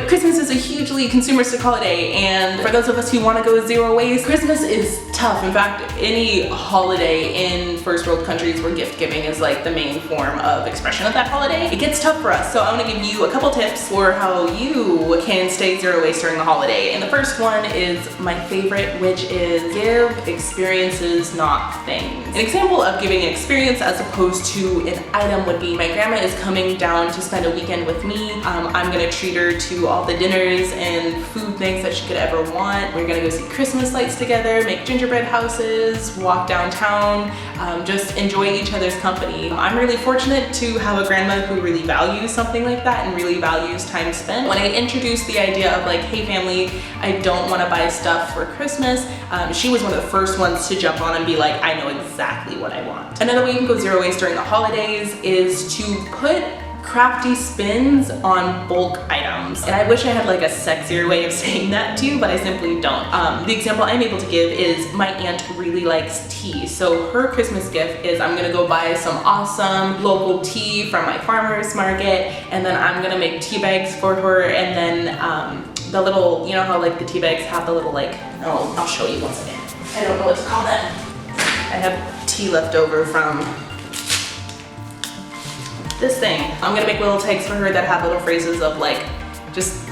Christmas is a hugely consumeristic holiday, and for those of us who want to go zero waste, Christmas is tough. In fact, any holiday in first world countries where gift giving is like the main form of expression of that holiday, it gets tough for us. So I want to give you a couple tips for how you can stay zero waste during the holiday. And the first one is my favorite, which is give experiences, not things. An example of giving an experience as opposed to an item would be my grandma is coming down to spend a weekend with me. I'm gonna treat her to all the dinners and food things that she could ever want. We're gonna go see Christmas lights together, make gingerbread houses, walk downtown, just enjoy each other's company. I'm really fortunate to have a grandma who really values something like that and really values time spent. When I introduced the idea of like, hey family, I don't want to buy stuff for Christmas, she was one of the first ones to jump on and be like, I know exactly what I want. Another way you can go zero waste during the holidays is to put crafty spins on bulk items. And I wish I had like a sexier way of saying that too, but I simply don't. The example I'm able to give is my aunt really likes tea. So her Christmas gift is I'm gonna go buy some awesome local tea from my farmer's market, and then I'm gonna make tea bags for her, and then the little, you know how like the tea bags have the little like, oh, I'll show you once again. I don't know what to call them. I have tea left over from this thing. I'm gonna make little tags for her that have little phrases of like, just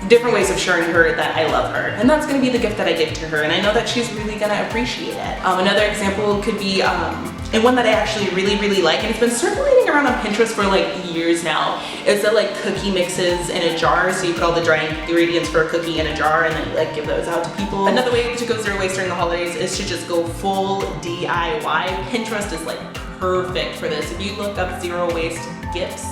different ways of showing her that I love her. And that's gonna be the gift that I give to her, and I know that she's really gonna appreciate it. Another example could be, and one that I actually really like, and it's been circulating around on Pinterest for like years now, is the like cookie mixes in a jar. So you put all the dry ingredients for a cookie in a jar and then like give those out to people. Another way to go zero waste during the holidays is to just go full DIY. Pinterest is like perfect for this. If you look up zero waste gifts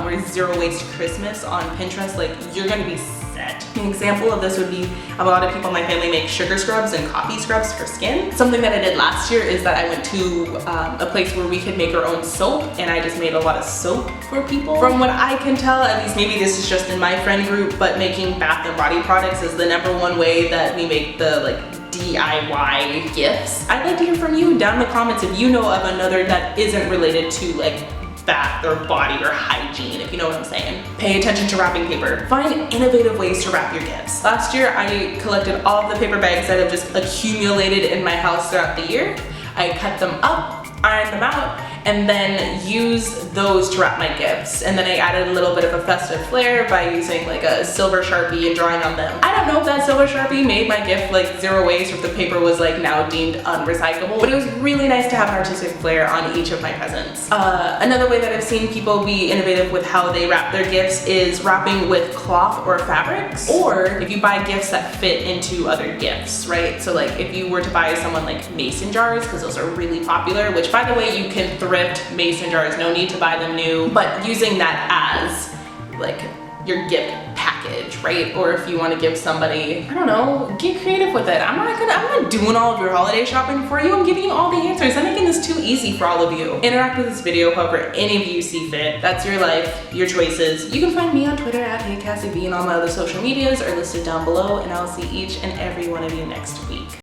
or zero waste Christmas on Pinterest, like you're gonna be set. An example of this would be a lot of people in my family make sugar scrubs and coffee scrubs for skin. Something that I did last year is that I went to a place where we could make our own soap, and I just made a lot of soap for people. From what I can tell, at least maybe this is just in my friend group, but making bath and body products is the #1 way that we make the like DIY gifts. I'd like to hear from you down in the comments if you know of another that isn't related to like bath or body or hygiene, if you know what I'm saying. Pay attention to wrapping paper. Find innovative ways to wrap your gifts. Last year, I collected all of the paper bags that have just accumulated in my house throughout the year. I cut them up, ironed them out, and then used those to wrap my gifts. And then I added a little bit of a festive flair by using like a silver Sharpie and drawing on them. I don't know if that silver Sharpie made my gift like zero waste or if the paper was like now deemed unrecyclable, but it was really nice to have an artistic flair on each of my presents. Another way that I've seen people be innovative with how they wrap their gifts is wrapping with cloth or fabrics, or if you buy gifts that fit into other gifts, right? So like if you were to buy someone like mason jars, because those are really popular, which by the way, you can thrift mason jars, no need to buy them new, but using that as like your gift package, right? Or if you want to give somebody, I don't know, get creative with it. I'm not doing all of your holiday shopping for you. I'm giving you all the answers. I'm making this too easy for all of you. Interact with this video however any of you see fit. That's your life, your choices. You can find me on Twitter at HeyCassieB, and all my other social medias are listed down below, and I'll see each and every one of you next week.